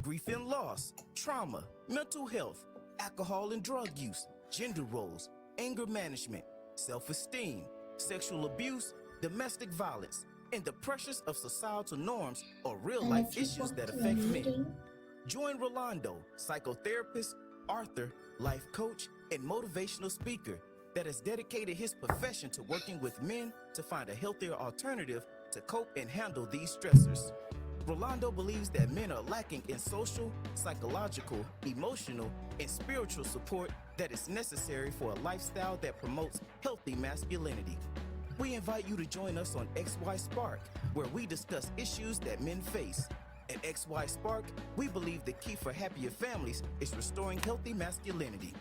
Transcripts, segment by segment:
grief and loss, trauma, mental health, alcohol and drug use, gender roles, anger management, self-esteem, sexual abuse, domestic violence, and the pressures of societal norms or real-life issues that affect men. Join Rolando, psychotherapist, author, life coach, and motivational speaker that has dedicated his profession to working with men to find a healthier alternative to cope and handle these stressors. Rolando believes that men are lacking in social, psychological, emotional, and spiritual support that is necessary for a lifestyle that promotes healthy masculinity. We invite you to join us on XY Spark, where we discuss issues that men face. At XY Spark, we believe the key for happier families is restoring healthy masculinity.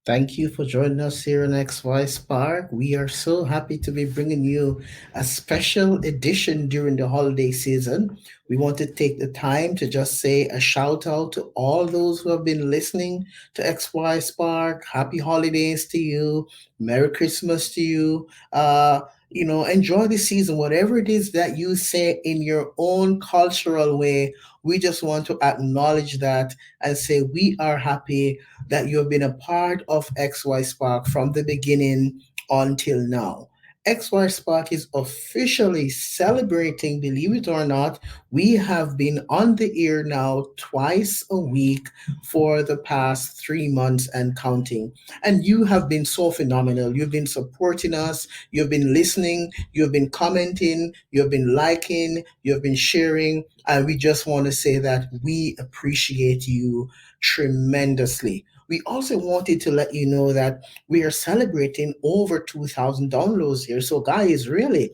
Thank you for joining us here on XY Spark. We are so happy to be bringing you a special edition during the holiday season. We want to take the time to just say a shout out to all those who have been listening to XY Spark. Happy holidays to you. Merry Christmas to you. Enjoy the season, whatever it is that you say in your own cultural way. We just want to acknowledge that and say we are happy that you have been a part of XY Spark from the beginning until now. XY Spark is officially celebrating, believe it or not. We have been on the air now twice a week for the past 3 months and counting. And you have been so phenomenal. You've been supporting us, you've been listening, you've been commenting, you've been liking, you've been sharing. And we just want to say that we appreciate you tremendously. We also wanted to let you know that we are celebrating over 2,000 downloads here. So, guys, really,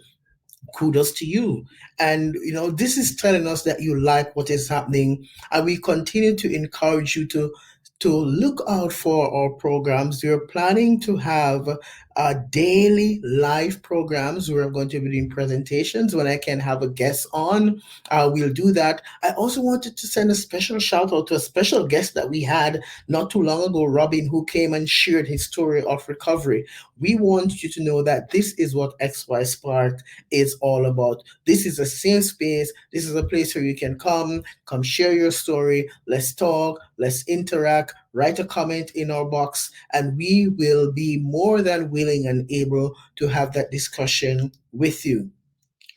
kudos to you. And this is telling us that you like what is happening, and we continue to encourage you to look out for our programs. We're planning to have daily live programs. We're going to be doing presentations when I can have a guest on. We'll do that. I also wanted to send a special shout out to a special guest that we had not too long ago, Robin, who came and shared his story of recovery. We want you to know that this is what XY Spark is all about. This is a safe space. This is a place where you can come share your story. Let's talk, let's interact, write a comment in our box, and we will be more than willing and able to have that discussion with you.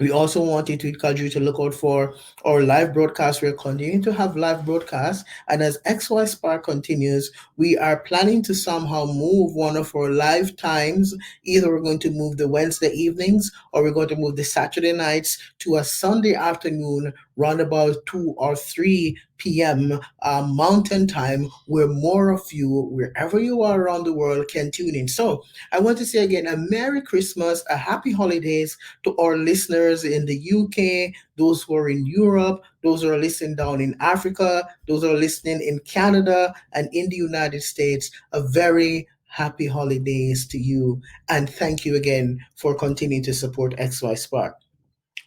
We also wanted to encourage you to look out for our live broadcast. We're continuing to have live broadcasts. And as XY Spark continues, we are planning to somehow move one of our live times. Either we're going to move the Wednesday evenings or we're going to move the Saturday nights to a Sunday afternoon, round about 2 or 3 p.m. Mountain Time, where more of you, wherever you are around the world, can tune in. So I want to say again, a Merry Christmas, a Happy Holidays to our listeners in the UK, those who are in Europe, those who are listening down in Africa, those who are listening in Canada and in the United States. A very happy holidays to you. And thank you again for continuing to support XY Spark.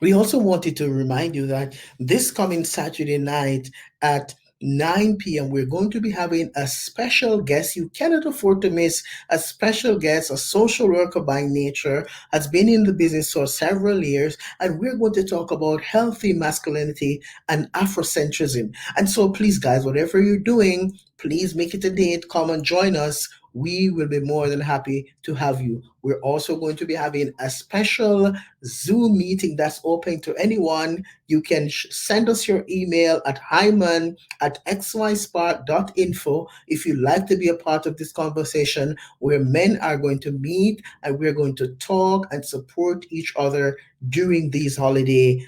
We also wanted to remind you that this coming Saturday night at 9 p.m., we're going to be having a special guest. You cannot afford to miss a special guest, a social worker by nature, has been in the business for several years, and we're going to talk about healthy masculinity and Afrocentrism. And so, please, guys, whatever you're doing, please make it a date. Come and join us. We will be more than happy to have you. We're also going to be having a special Zoom meeting that's open to anyone. You can send us your email at hyman@xyspark.info if you'd like to be a part of this conversation where men are going to meet and we're going to talk and support each other during these holiday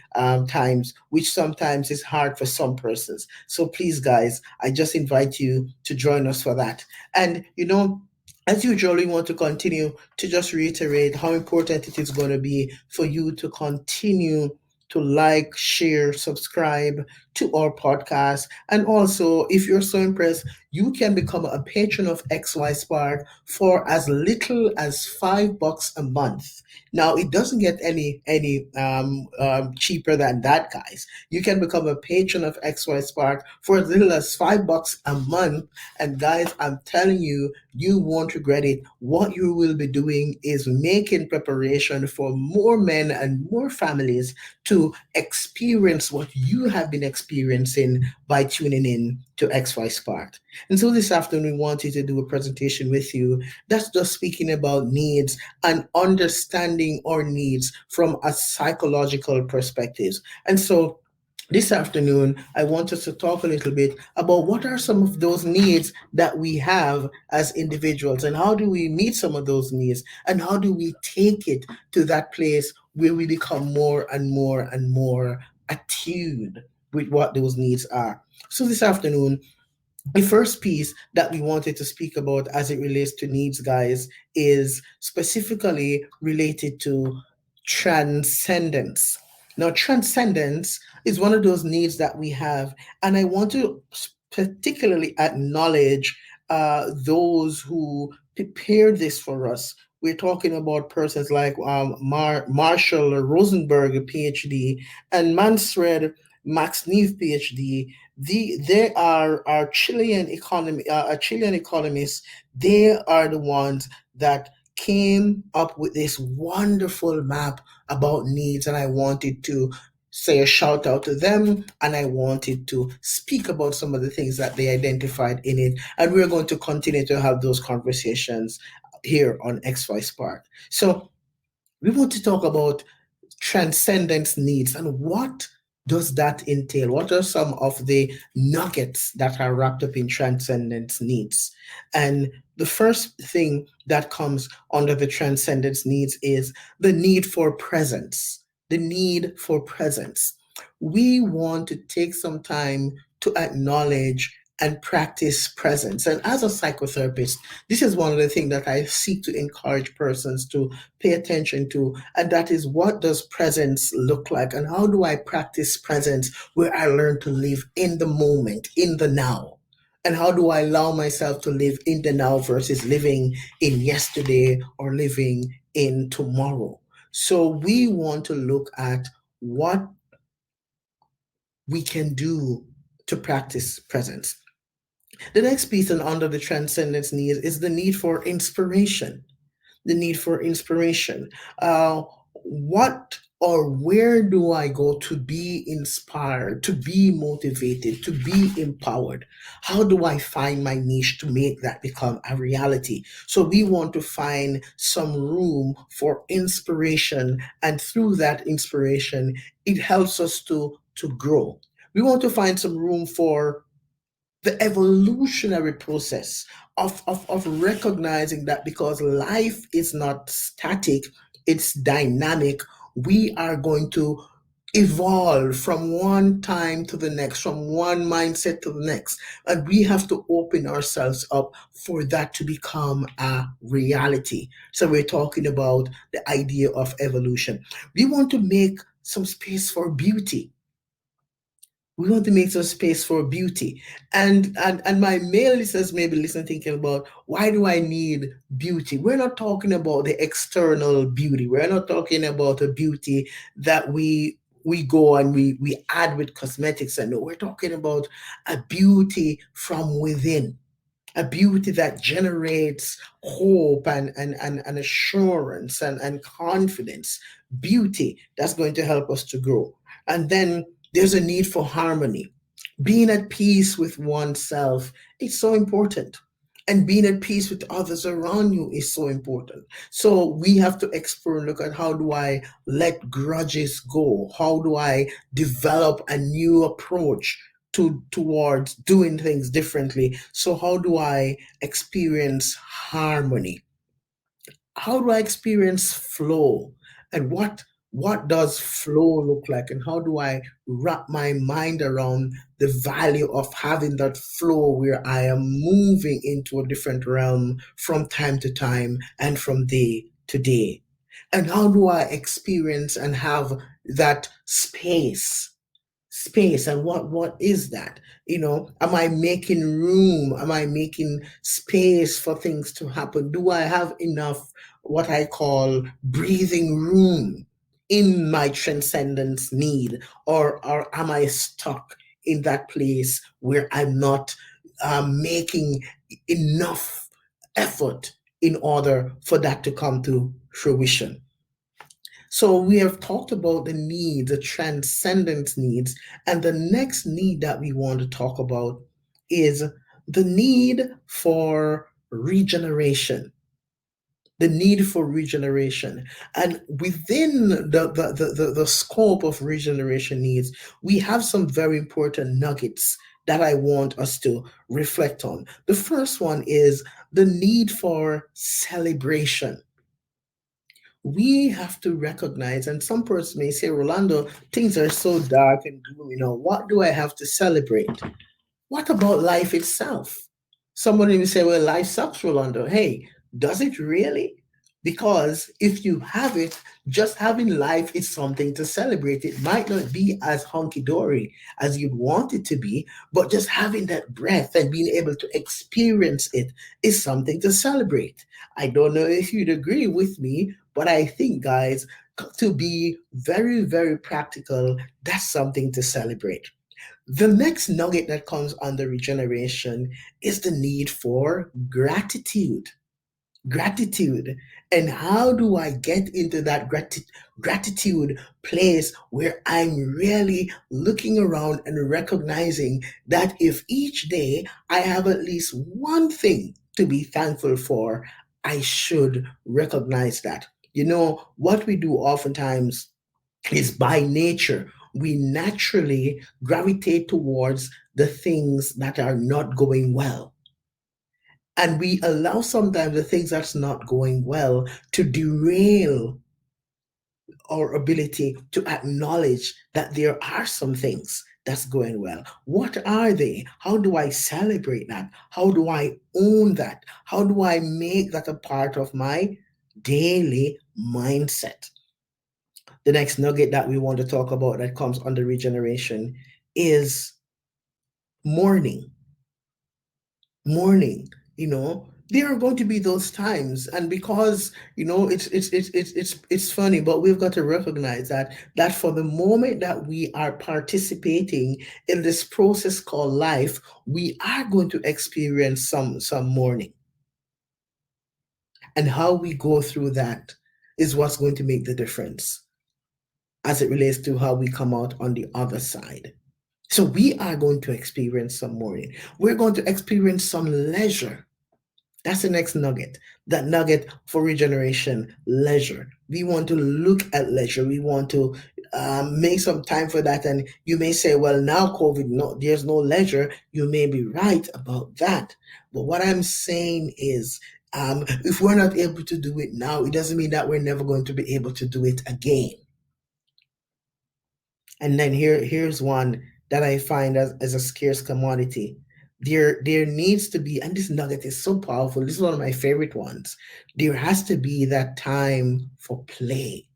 times, which sometimes is hard for some persons. So please, guys, I just invite you to join us for that. And, as usual, we want to continue to just reiterate how important it is going to be for you to continue to like, share, subscribe to our podcast. And also, if you're so impressed, you can become a patron of XY Spark for as little as $5 a month. Now, it doesn't get any cheaper than that, guys. You can become a patron of XY Spark for as little as $5 a month. And guys, I'm telling you, you won't regret it. What you will be doing is making preparation for more men and more families to experience what you have been experiencing by tuning in to XY Spark. And so this afternoon, we wanted to do a presentation with you that's just speaking about needs and understanding our needs from a psychological perspective. And so this afternoon, I want us to talk a little bit about what are some of those needs that we have as individuals, and how do we meet some of those needs, and how do we take it to that place where we become more and more and more attuned with what those needs are. So, this afternoon, the first piece that we wanted to speak about as it relates to needs, guys, is specifically related to transcendence. Now, transcendence is one of those needs that we have, and I want to particularly acknowledge those who prepared this for us. We're talking about persons like Marshall Rosenberg, PhD, and Manfred Max Neve, PhD. They are Chilean economists. They are the ones that came up with this wonderful map about needs, and I wanted to say a shout out to them, and I wanted to speak about some of the things that they identified in it, and we're going to continue to have those conversations here on XY Spark. So we want to talk about transcendence needs and what does that entail? What are some of the nuggets that are wrapped up in transcendence needs? And the first thing that comes under the transcendence needs is the need for presence. The need for presence. We want to take some time to acknowledge and practice presence. And as a psychotherapist, this is one of the things that I seek to encourage persons to pay attention to, and that is, what does presence look like, and how do I practice presence where I learn to live in the moment, in the now? And how do I allow myself to live in the now versus living in yesterday or living in tomorrow? So we want to look at what we can do to practice presence. The next piece, and under the transcendence need, is the need for inspiration. The need for inspiration. What or where do I go to be inspired, to be motivated, to be empowered? How do I find my niche to make that become a reality? So we want to find some room for inspiration, and through that inspiration, it helps us to grow. We want to find some room for the evolutionary process of recognizing that because life is not static, it's dynamic. We are going to evolve from one time to the next, from one mindset to the next. And we have to open ourselves up for that to become a reality. So we're talking about the idea of evolution. We want to make some space for beauty. We want to make some space for beauty. And my male listeners may be listening thinking about, why do I need beauty? We're not talking about the external beauty. We're not talking about a beauty that we go and we add with cosmetics. And no, we're talking about a beauty from within, a beauty that generates hope and assurance and confidence, beauty that's going to help us to grow. And then there's a need for harmony. Being at peace with oneself is so important. And being at peace with others around you is so important. So we have to explore and look at, how do I let grudges go? How do I develop a new approach towards doing things differently? So how do I experience harmony? How do I experience flow? And what does flow look like? And how do I wrap my mind around the value of having that flow where I am moving into a different realm from time to time and from day to day? And how do I experience and have that space space. And what is that? Am I making room? Am I making space for things to happen? Do I have enough what I call breathing room in my transcendence need, or am I stuck in that place where I'm not making enough effort in order for that to come to fruition? So we have talked about the needs, the transcendent needs, and the next need that we want to talk about is the need for regeneration. The need for regeneration. And within the scope of regeneration needs, we have some very important nuggets that I want us to reflect on. The first one is the need for celebration. We have to recognize, and some person may say, Rolando, things are so dark and gloomy. What do I have to celebrate? What about life itself? Somebody will say, well, life sucks, Rolando. Hey, does it really? Because if you have it, just having life is something to celebrate. It might not be as hunky dory as you'd want it to be, but just having that breath and being able to experience it is something to celebrate. I don't know if you'd agree with me, but I think, guys, to be very, very practical, that's something to celebrate. The next nugget that comes under regeneration is the need for gratitude. Gratitude. And how do I get into that gratitude place where I'm really looking around and recognizing that if each day I have at least one thing to be thankful for, I should recognize that. What we do oftentimes is by nature, we naturally gravitate towards the things that are not going well. And we allow sometimes the things that's not going well to derail our ability to acknowledge that there are some things that's going well. What are they? How do I celebrate that? How do I own that? How do I make that a part of my daily mindset? The next nugget that we want to talk about that comes under regeneration is mourning. Mourning. There are going to be those times, and because it's funny, but we've got to recognize that for the moment that we are participating in this process called life, we are going to experience some mourning, and how we go through that is what's going to make the difference as it relates to how we come out on the other side. So we are going to experience some mourning. We're going to experience some leisure. That's the next nugget. That nugget for regeneration, leisure. We want to look at leisure. We want to make some time for that. And you may say, well, now COVID, no, there's no leisure. You may be right about that. But what I'm saying is, if we're not able to do it now, it doesn't mean that we're never going to be able to do it again. And then here's one that I find as a scarce commodity. There needs to be, and this nugget is so powerful. This is one of my favorite ones. There has to be that time for play.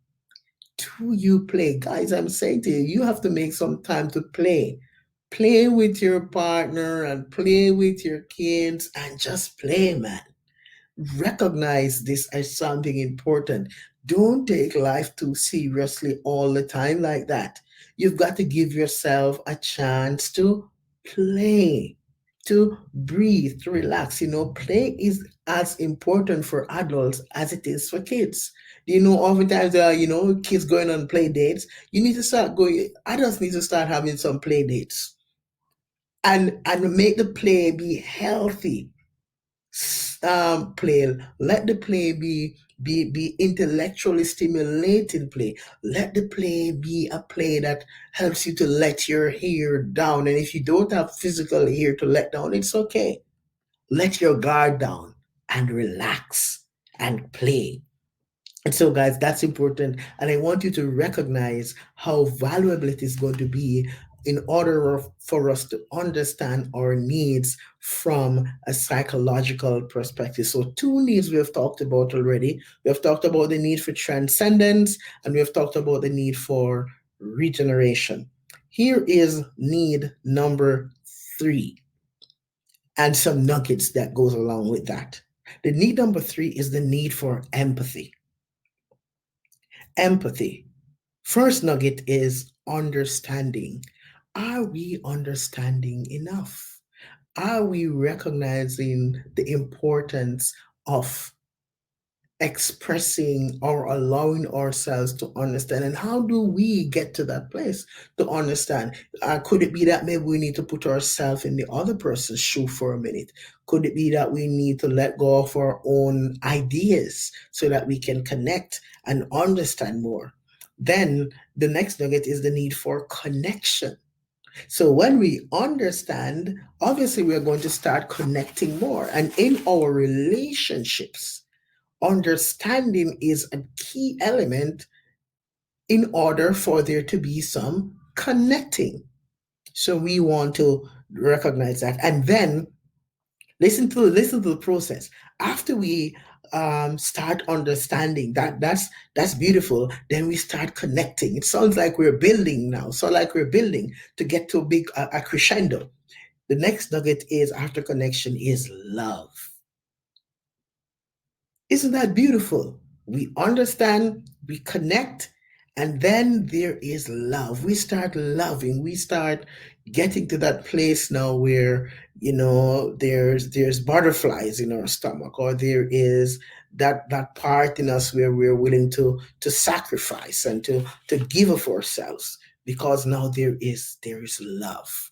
Do you play? Guys, I'm saying to you, you have to make some time to play. Play with your partner and play with your kids and just play, man. Recognize this as something important. Don't take life too seriously all the time like that. You've got to give yourself a chance to play, to breathe, to relax. Play is as important for adults as it is for kids. Oftentimes, kids going on play dates. You need to start going, adults need to start having some play dates and make the play be healthy. Play. Let the play be intellectually stimulating play. Let the play be a play that helps you to let your hair down. And if you don't have physical hair to let down, it's okay. Let your guard down and relax and play. And so, guys, that's important. And I want you to recognize how valuable it is going to be in order for us to understand our needs from a psychological perspective. So, two needs we have talked about already. We have talked about the need for transcendence, and we have talked about the need for regeneration. Here is need number three and some nuggets that goes along with that. The need number three is the need for empathy. Empathy. First nugget is understanding. Are we understanding enough? Are we recognizing the importance of expressing or allowing ourselves to understand? And how do we get to that place to understand? Could it be that maybe we need to put ourselves in the other person's shoe for a minute? Could it be that we need to let go of our own ideas so that we can connect and understand more? Then the next nugget is the need for connection. So when we understand, obviously we are going to start connecting more. And in our relationships, understanding is a key element in order for there to be some connecting. So we want to recognize that, and then listen to the process. After we start understanding that, that's beautiful. Then we start connecting. It sounds like we're building now. So like we're building to get to a big a crescendo. The next nugget is after connection is love. Isn't that beautiful? We understand, we connect, and then there is love. We start loving. We start getting to that place now where there's butterflies in our stomach, or there is that part in us where we're willing to sacrifice and to give of ourselves, because now there is love.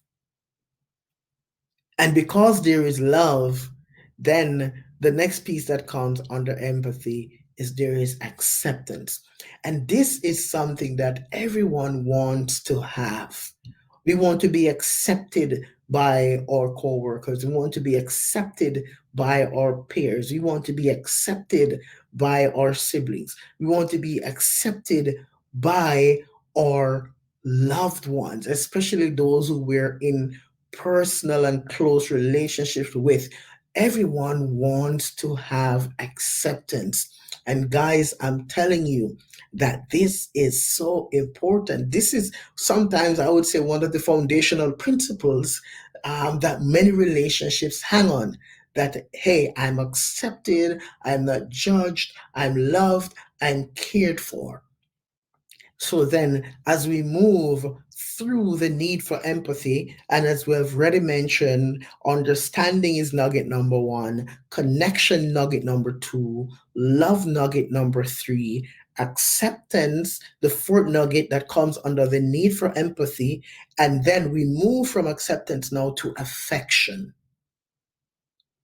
And because there is love, then the next piece that comes under empathy is there is acceptance. And this is something that everyone wants to have. We want to be accepted by our coworkers. We want to be accepted by our peers. We want to be accepted by our siblings. We want to be accepted by our loved ones, especially those who we're in personal and close relationships with. Everyone wants to have acceptance. And guys, I'm telling you that this is so important. This is sometimes, I would say, one of the foundational principles that many relationships hang on. That, hey, I'm accepted, I'm not judged, I'm loved, I'm cared for. So then, as we move through the need for empathy, and as we have already mentioned, understanding is nugget number one, connection nugget number two, love nugget number three, acceptance, the fourth nugget that comes under the need for empathy, and then we move from acceptance now to affection.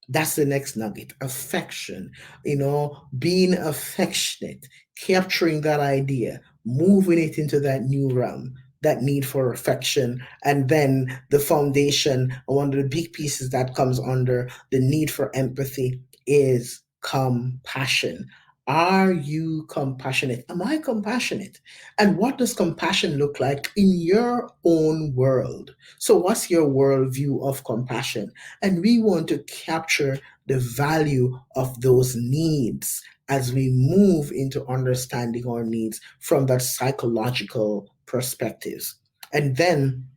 That's the next nugget, affection. Being affectionate, capturing that idea, moving it into that new realm, that need for affection. And then the foundation, one of the big pieces that comes under the need for empathy is compassion. Are you compassionate? Am I compassionate? And what does compassion look like in your own world? So, what's your worldview of compassion? And we want to capture the value of those needs as we move into understanding our needs from that psychological perspectives. And then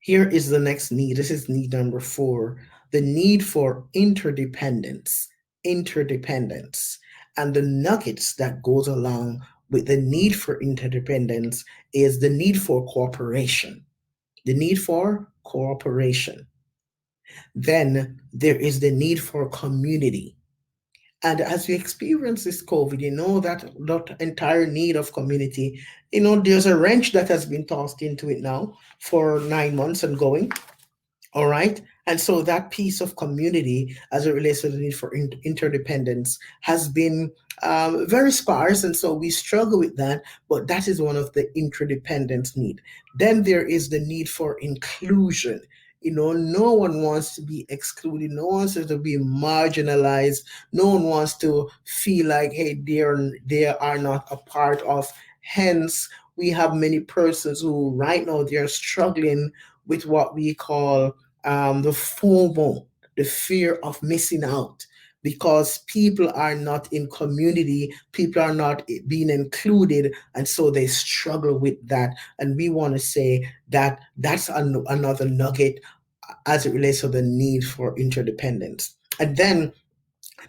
here is the next need. This is need number four, the need for interdependence. Interdependence. And the nuggets that goes along with the need for interdependence is the need for cooperation. The need for cooperation. Then there is the need for community. And as we experience this COVID, that entire need of community, there's a wrench that has been tossed into it now for 9 months and going. All right. And so that piece of community, as it relates to the need for interdependence, has been very sparse. And so we struggle with that. But that is one of the interdependence need. Then there is the need for inclusion. No one wants to be excluded. No one wants to be marginalized. No one wants to feel like, hey, they are not a part of. Hence, we have many persons who right now they are struggling with what we call the FOMO, the fear of missing out. because people are not in community, people are not being included, and so they struggle with that. And we want to say that that's another nugget as it relates to the need for interdependence. And then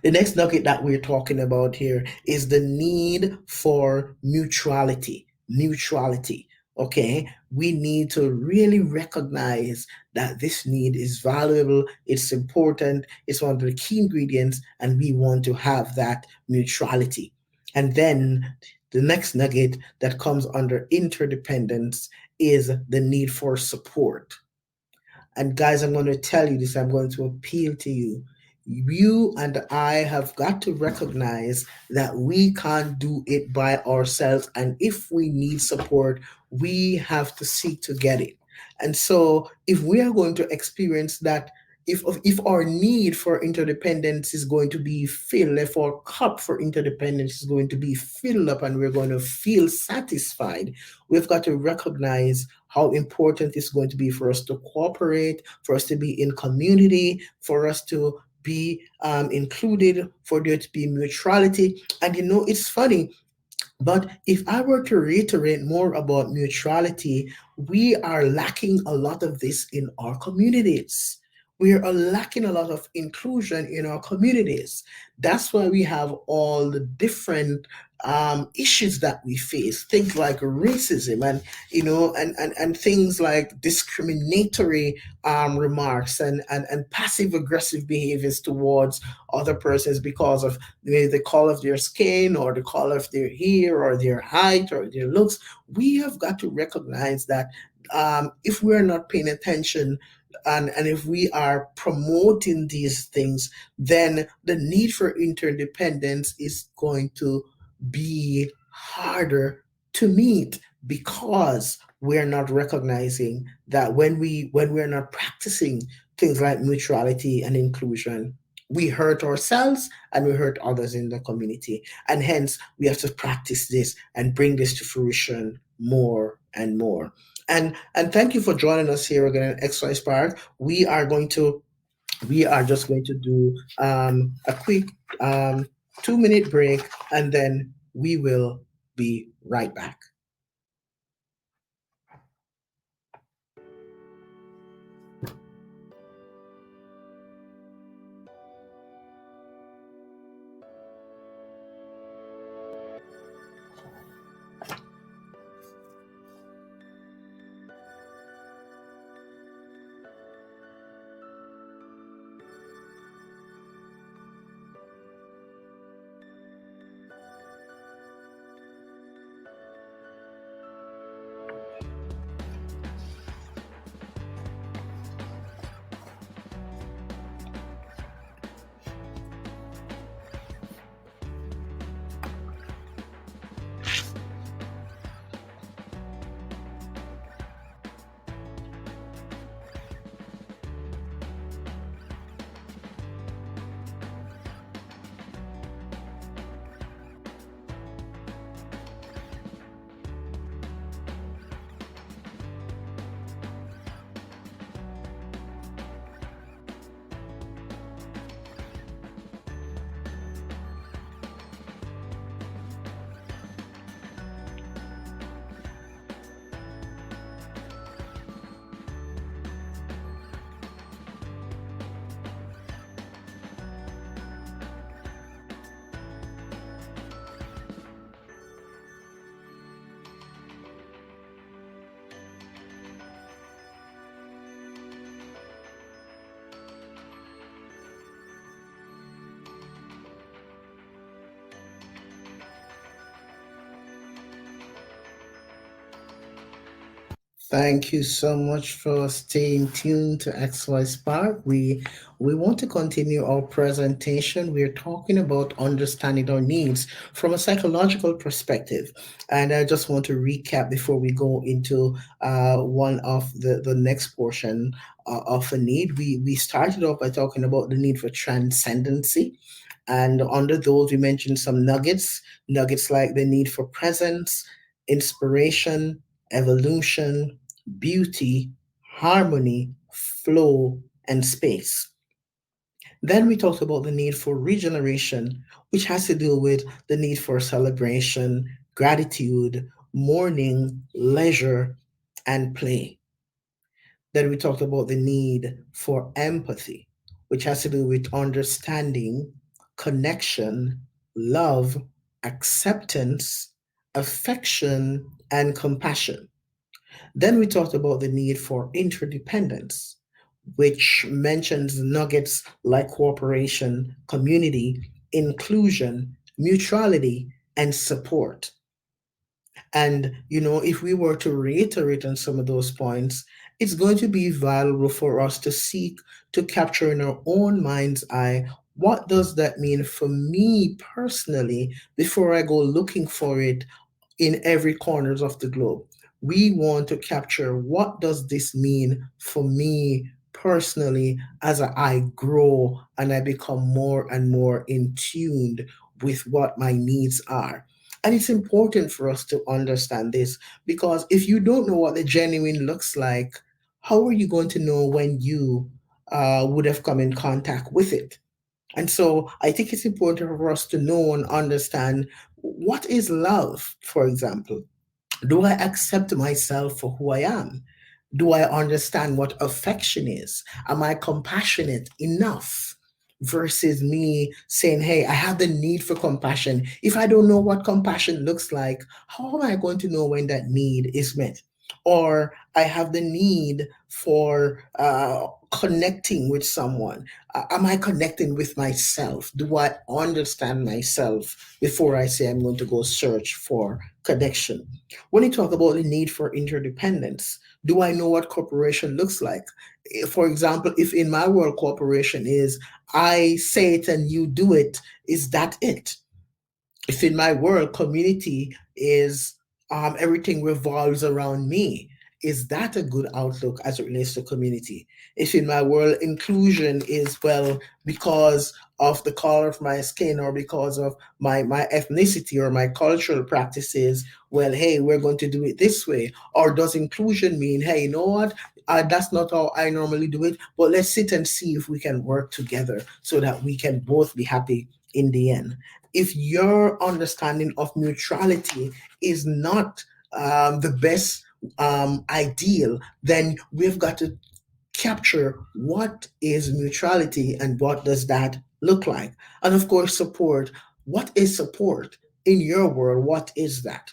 the next nugget that we're talking about here is the need for mutuality. Mutuality. Okay, we need to really recognize that this need is valuable, it's important, it's one of the key ingredients, and we want to have that mutuality. And then the next nugget that comes under interdependence is the need for support. And guys, I'm going to tell you this, I'm going to appeal to you. You and I have got to recognize that we can't do it by ourselves. And if we need support, we have to seek to get it. And so, if we are going to experience that, if our need for interdependence is going to be filled, if our cup for interdependence is going to be filled up and we're going to feel satisfied, we've got to recognize how important it's going to be for us to cooperate, for us to be in community, for us to be included, for there to be mutuality. And it's funny, but if I were to reiterate more about mutuality, we are lacking a lot of this in our communities. We are lacking a lot of inclusion in our communities. That's why we have all the different issues that we face, things like racism and things like discriminatory remarks and passive aggressive behaviors towards other persons because of the color of their skin or the color of their hair or their height or their looks. We have got to recognize that if we're not paying attention and if we are promoting these things, then the need for interdependence is going to be harder to meet because we're not recognizing that when we're not practicing things like mutuality and inclusion, we hurt ourselves and we hurt others in the community. And hence, we have to practice this and bring this to fruition more and more. And thank you for joining us here again at Exercise Park. We are just going to do a quick 2 minute break, and then we will be right back. Thank you so much for staying tuned to XY Spark. We want to continue our presentation. We're talking about understanding our needs from a psychological perspective. And I just want to recap before we go into one of the next portion of a need. We started off by talking about the need for transcendency. And under those, we mentioned some nuggets like the need for presence, inspiration, evolution, beauty, harmony, flow, and space. Then we talked about the need for regeneration, which has to do with the need for celebration, gratitude, mourning, leisure, and play. Then we talked about the need for empathy, which has to do with understanding, connection, love, acceptance, affection, and compassion. Then we talked about the need for interdependence, which mentions nuggets like cooperation, community, inclusion, mutuality, and support. And, if we were to reiterate on some of those points, it's going to be valuable for us to seek to capture in our own mind's eye what does that mean for me personally before I go looking for it in every corners of the globe. We want to capture what does this mean for me personally as I grow and I become more and more in tuned with what my needs are. And it's important for us to understand this because if you don't know what the genuine looks like, how are you going to know when you would have come in contact with it? And so I think it's important for us to know and understand what is love, for example. Do I accept myself for who I am? Do I understand what affection is? Am I compassionate enough? Versus me saying, hey, I have the need for compassion. If I don't know what compassion looks like, how am I going to know when that need is met? Or I have the need for connecting with someone. Am I connecting with myself? Do I understand myself before I say I'm going to go search for connection? When you talk about the need for interdependence, do I know what cooperation looks like? For example, if in my world cooperation is I say it and you do it, is that it? If in my world community is everything revolves around me, is that a good outlook as it relates to community? If in my world inclusion is, well, because of the color of my skin or because of my ethnicity or my cultural practices, well, hey, we're going to do it this way. Or does inclusion mean, hey, you know what, that's not how I normally do it, but let's sit and see if we can work together so that we can both be happy in the end? If your understanding of neutrality is not the best ideal, then we've got to capture what is neutrality and what does that look like. And of course, support. What is support in your world? What is that?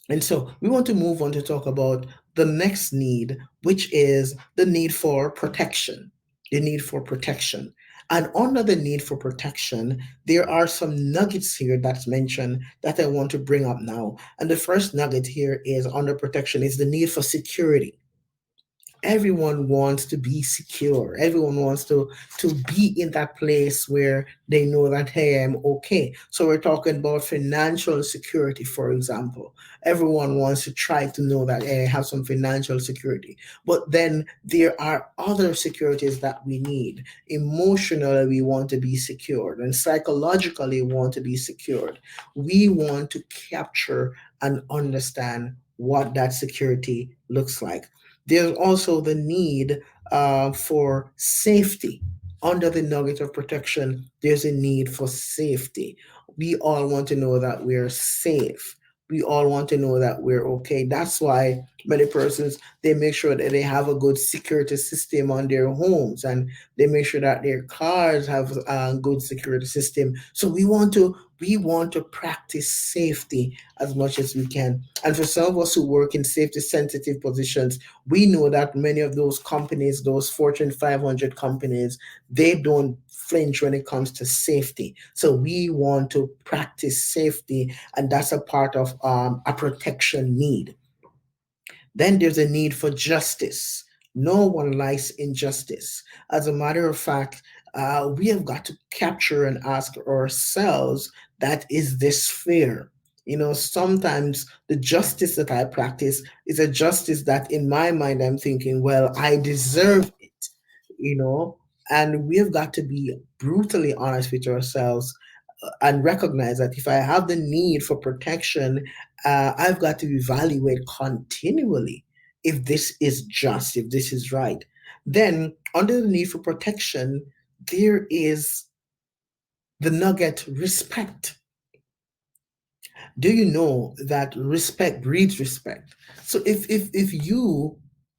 And so we want to move on to talk about the next need, which is the need for protection. The need for protection. And under the need for protection, there are some nuggets here that's mentioned that I want to bring up now. And the first nugget here is under protection is the need for security. Everyone wants to be secure. Everyone wants to be in that place where they know that, hey, I'm okay. So we're talking about financial security, for example. Everyone wants to try to know that, hey, I have some financial security. But then there are other securities that we need. Emotionally, we want to be secured, and psychologically we want to be secured. We want to capture and understand what that security looks like. There's also the need for safety. Under the nugget of protection, there's a need for safety. We all want to know that we're safe. We all want to know that we're okay. That's why many persons they make sure that they have a good security system on their homes and they make sure that their cars have a good security system. So we want to practice safety as much as we can. And for some of us who work in safety sensitive positions, we know that many of those companies, those Fortune 500 companies, they don't flinch when it comes to safety. So we want to practice safety, and that's a part of a protection need. Then there's a need for justice. No one likes injustice. As a matter of fact, we have got to capture and ask ourselves that is this fair? Sometimes the justice that I practice is a justice that in my mind I'm thinking, well, I deserve it, you know, and we've got to be brutally honest with ourselves and recognize that if I have the need for protection, I've got to evaluate continually if this is just, if this is right. Then, under the need for protection, there is the nugget respect. Do you know that respect breeds respect? So if you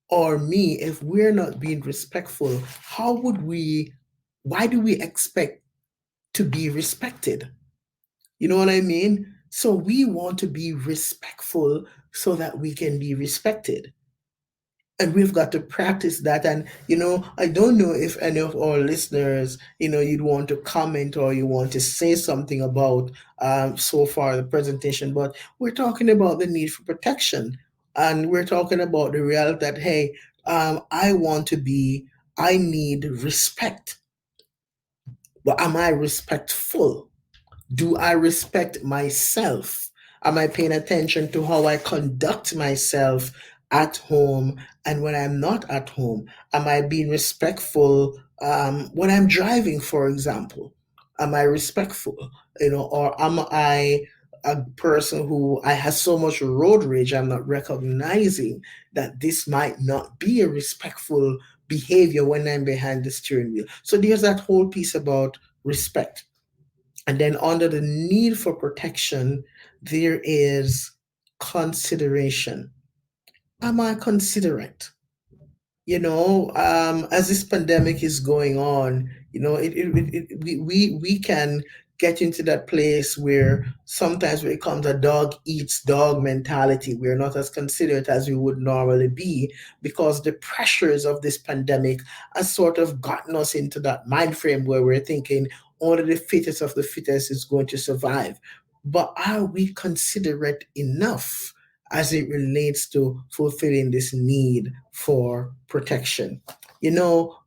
or me, if we're not being respectful, how would we, why do we expect to be respected? You know what I mean? So we want to be respectful so that we can be respected. And we've got to practice that. And I don't know if any of our listeners, you'd want to comment or you want to say something about so far the presentation, but we're talking about the need for protection, and we're talking about the reality that, hey, I need respect, but am I respectful? Do I respect myself? Am I paying attention to how I conduct myself at home and when I'm not at home? Am I being respectful when I'm driving, for example? Am I respectful? Or am I a person who I have so much road rage, I'm not recognizing that this might not be a respectful behavior when I'm behind the steering wheel. So there's that whole piece about respect. And then under the need for protection, there is consideration. Am I considerate? As this pandemic is going on, we can get into that place where sometimes when it comes a dog eats dog mentality, we're not as considerate as we would normally be, because the pressures of this pandemic has sort of gotten us into that mind frame where we're thinking only the fittest of the fittest is going to survive. But are we considerate enough as it relates to fulfilling this need for protection?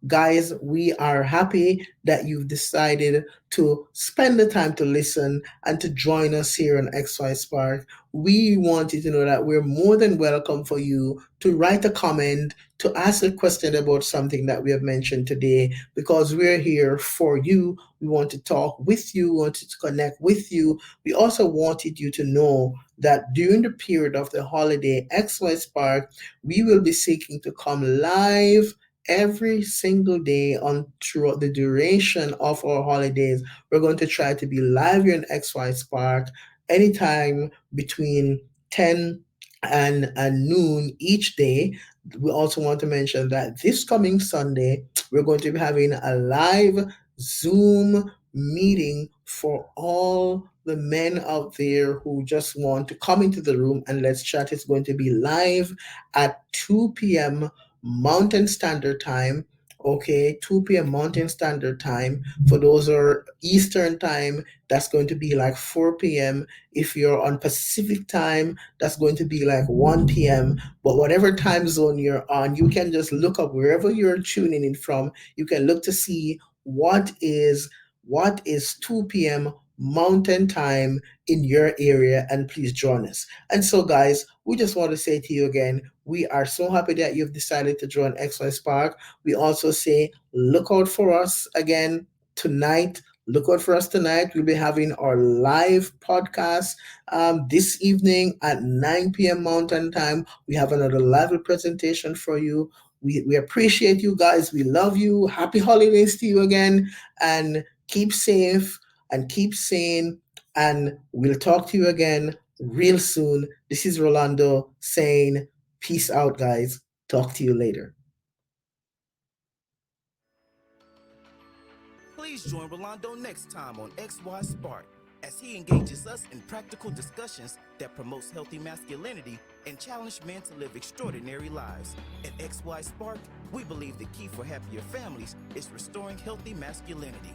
Guys, we are happy that you've decided to spend the time to listen and to join us here on XY Spark. We want you to know that we're more than welcome for you to write a comment, to ask a question about something that we have mentioned today, because we're here for you. We want to talk with you, we wanted to connect with you. We also wanted you to know that during the period of the holiday, XY Spark, we will be seeking to come live every single day on throughout the duration of our holidays. We're going to try to be live here in XY Spark anytime between 10 and noon each day. We also want to mention that this coming Sunday, we're going to be having a live Zoom meeting for all the men out there who just want to come into the room and let's chat. It's going to be live at 2 p.m. Mountain Standard Time. Okay, 2 p.m. Mountain Standard Time. For those who are Eastern Time, that's going to be like 4 p.m. If you're on Pacific Time, that's going to be like 1 p.m. But whatever time zone you're on, you can just look up wherever you're tuning in from. You can look to see what is 2 p.m. Mountain Time in your area, and please join us. And so, guys, we just want to say to you again, we are so happy that you've decided to join XY Spark. We also say, look out for us again tonight. Look out for us tonight. We'll be having our live podcast this evening at 9 p.m. Mountain Time. We have another live presentation for you. We appreciate you guys. We love you. Happy holidays to you again. And keep safe and keep sane. And we'll talk to you again real soon. This is Rolando saying, peace out, guys. Talk to you later. Please join Rolando next time on XY Spark as he engages us in practical discussions that promotes healthy masculinity and challenge men to live extraordinary lives. At XY Spark, we believe the key for happier families is restoring healthy masculinity.